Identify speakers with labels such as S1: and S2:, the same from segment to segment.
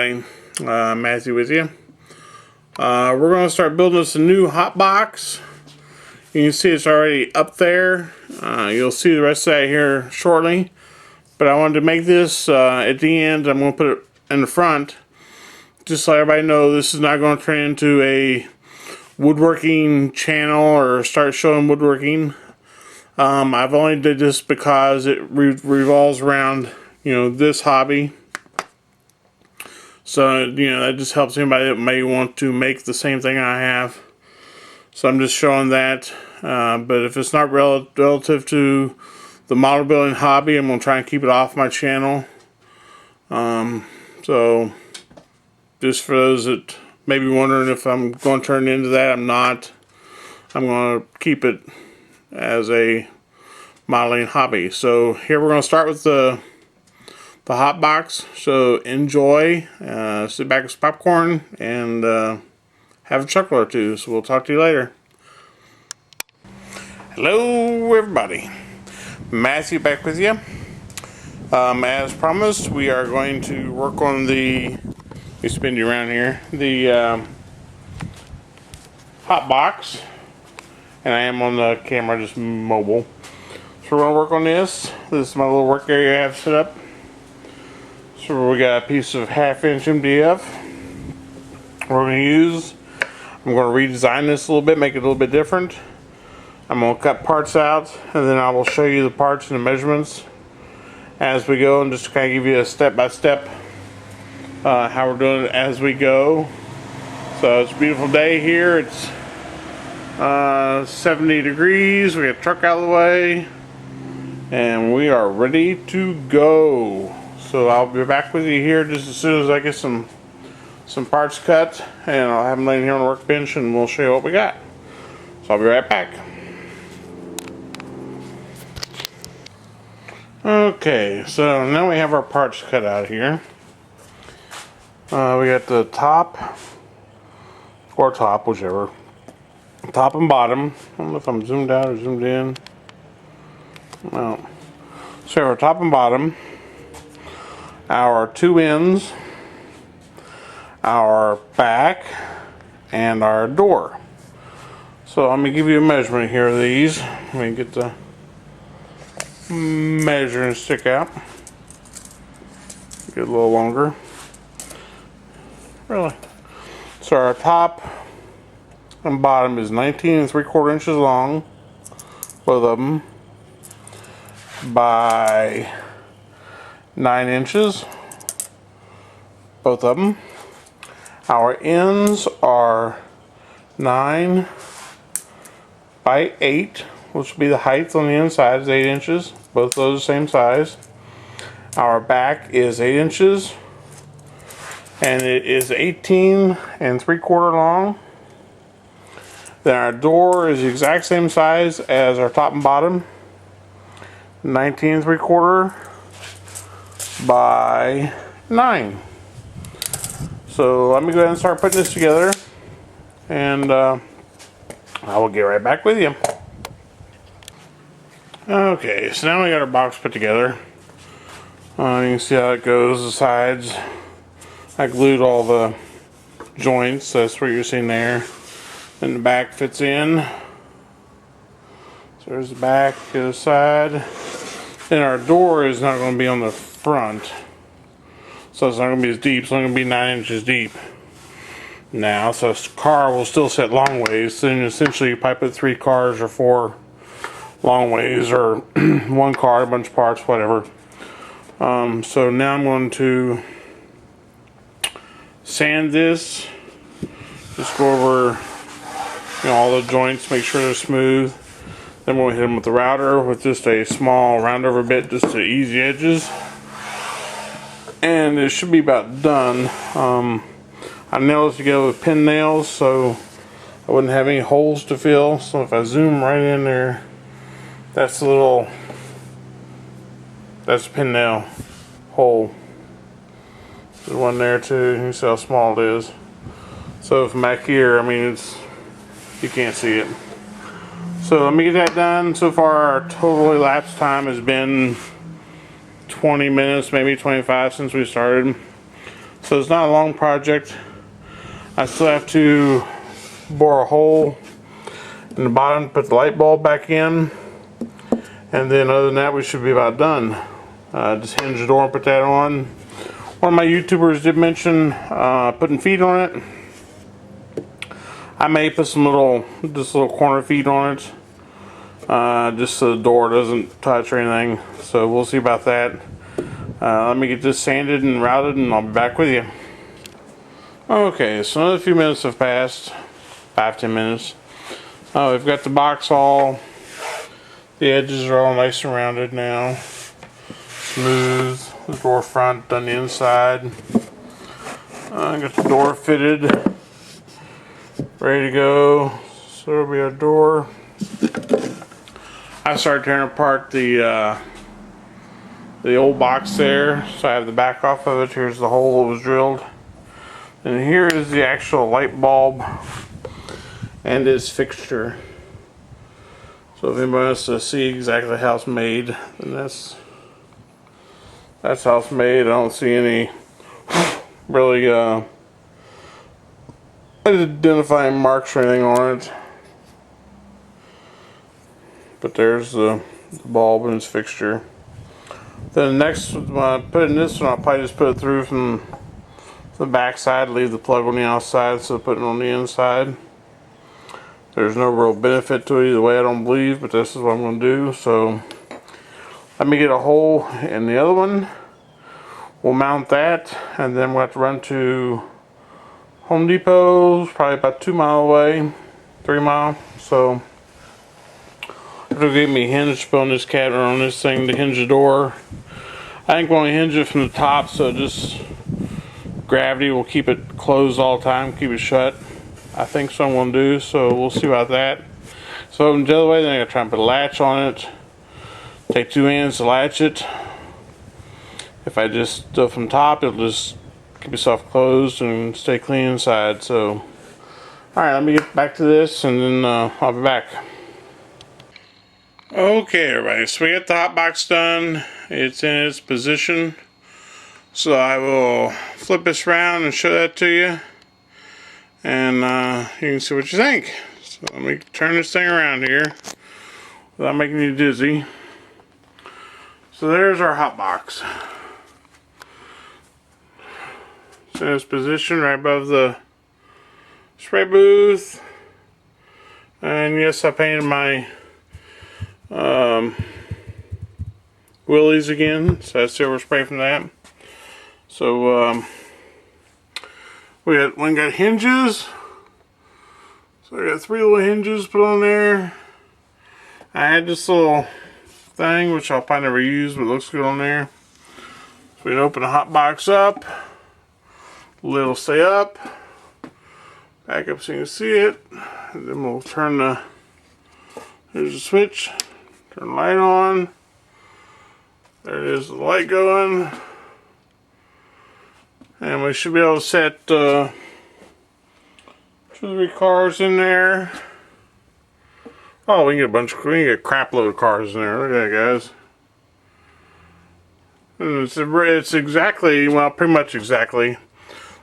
S1: everybody. Matthew with you. We're going to start building us a new hot box. You can see it's already up there. You'll see the rest of that here shortly. But I wanted to make this at the end. I'm going to put it in the front. Just so everybody know this is not going to turn into a woodworking channel or start showing woodworking. I've only did this because it revolves around, this hobby. So, that just helps anybody that may want to make the same thing I have. So I'm just showing that. But if it's not relative to the model building hobby, I'm going to try and keep it off my channel. So, just for those that may be wondering if I'm going to turn into that, I'm not. I'm going to keep it as a modeling hobby. So here we're going to start with the hot box. So enjoy, sit back with some popcorn, and have a chuckle or two. So we'll talk to you later. Hello everybody, Matthew back with you. As promised, we are going to work on the, let me spin you around here, the hot box. And I am on the camera, just mobile. So we're going to work on this. This is my little work area I have set up. So we got a piece of 1/2" MDF we're going to use. I'm going to redesign this a little bit, make it a little bit different. I'm going to cut parts out, and then I will show you the parts and the measurements as we go, and just to kind of give you a step-by-step how we're doing it as we go. So it's a beautiful day here. It's 70 degrees. We got a truck out of the way, and we are ready to go. So I'll be back with you here just as soon as I get some parts cut, and I'll have them laying here on the workbench, and we'll show you what we got. So I'll be right back. Okay, so now we have our parts cut out here. We got the top, or top, whichever. Top and bottom. I don't know if I'm zoomed out or zoomed in. No. So our top and bottom, our two ends, our back, and our door. So let me give you a measurement here of these. Let me get the measuring stick out. Get a little longer. Really. So our top and bottom is 19 3/4 inches long, both of them, by 9 inches, both of them. Our ends are 9 by 8, which will be the height on the inside is 8 inches, both those the same size. Our back is 8 inches, and it is 18 3/4 long. Then our door is the exact same size as our top and bottom, 19 3/4 by 9. So let me go ahead and start putting this together, and I will get right back with you. Okay, so now we got our box put together. You can see how it goes, the sides. I glued all the joints, that's what you're seeing there. And the back fits in. So there's the back, the other side. And our door is not going to be on the front. So it's not going to be as deep. It's only going to be 9 inches deep now. So this car will still sit long ways. Then essentially you probably put 3 cars or 4 long ways, or 1 car, a bunch of parts, whatever. So now I'm going to sand this. Just go over all the joints, make sure they're smooth. Then we'll hit them with the router with just a small round over bit just to ease the edges. And it should be about done. I nailed it together with pin nails so I wouldn't have any holes to fill. So if I zoom right in there, that's the pin nail hole. There's one there too. You can see how small it is. So from back here, I mean, you can't see it. So let me get that done. So far our total elapsed time has been 20 minutes, maybe 25 since we started. So it's not a long project. I still have to bore a hole in the bottom, put the light bulb back in, and then other than that we should be about done. Just hinge the door and put that on. One of my YouTubers did mention putting feet on it. I may put some just little corner feet on it, just so the door doesn't touch or anything. So we'll see about that. Let me get this sanded and routed and I'll be back with you. Okay, so another few minutes have passed, 5-10 minutes. We've got the box all, the edges are all nice and rounded now. Smooth, the door front done the inside. I got the door fitted, ready to go. So there'll be our door. I started tearing apart the old box there, so I have the back off of it. Here's the hole that was drilled. And here is the actual light bulb and its fixture. So if anybody wants to see exactly how it's made, then that's how it's made. I don't see any really identifying marks or anything on it. But there's the bulb and its fixture. Then next, when I put in this one, I'll probably just put it through from the back side, leave the plug on the outside instead of putting it on the inside. There's no real benefit to it either way, I don't believe, but this is what I'm going to do. So let me get a hole in the other one. We'll mount that, and then we'll have to run to Home Depot, probably about 2 miles away, 3 miles. So it'll give me a hinge to put on this cabinet or on this thing to hinge the door. I think we'll only hinge it from the top, so just gravity will keep it closed all the time, keep it shut. I think so I'm going to do, so we'll see about that. So the other way, then I got to try and put a latch on it. Take 2 hands to latch it. If I just do it from top, it'll just keep itself closed and stay clean inside. So, alright, let me get back to this and then I'll be back. Okay everybody, so we got the hot box done. It's in its position. So I will flip this around and show that to you. And you can see what you think. So let me turn this thing around here without making you dizzy. So there's our hot box. It's in its position right above the spray booth. And yes, I painted my wheelies again, so that's silver spray from that. So we got hinges. So I got 3 little hinges put on there. I had this little thing which I'll probably never use, but it looks good on there. So we can open the hot box up. The lid will stay up. Back up so you can see it. And then we'll turn here's the switch. Turn the light on. There it is, the light going. And we should be able to set 2 or 3 cars in there. Oh, we can get we can get a crap load of cars in there. Look at that, guys. And it's exactly, well, pretty much exactly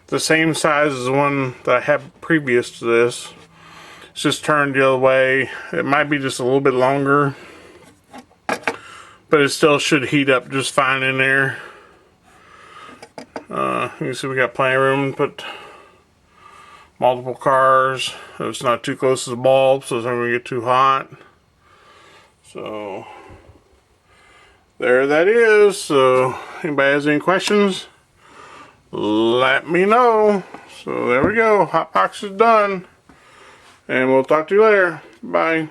S1: the same size as the one that I had previous to this. It's just turned the other way. It might be just a little bit longer, but it still should heat up just fine in there. You can see we got plenty of room to put multiple cars. It's not too close to the bulb, so it's not going to get too hot. So there that is. So anybody has any questions, let me know. So there we go. Hot box is done. And we'll talk to you later. Bye.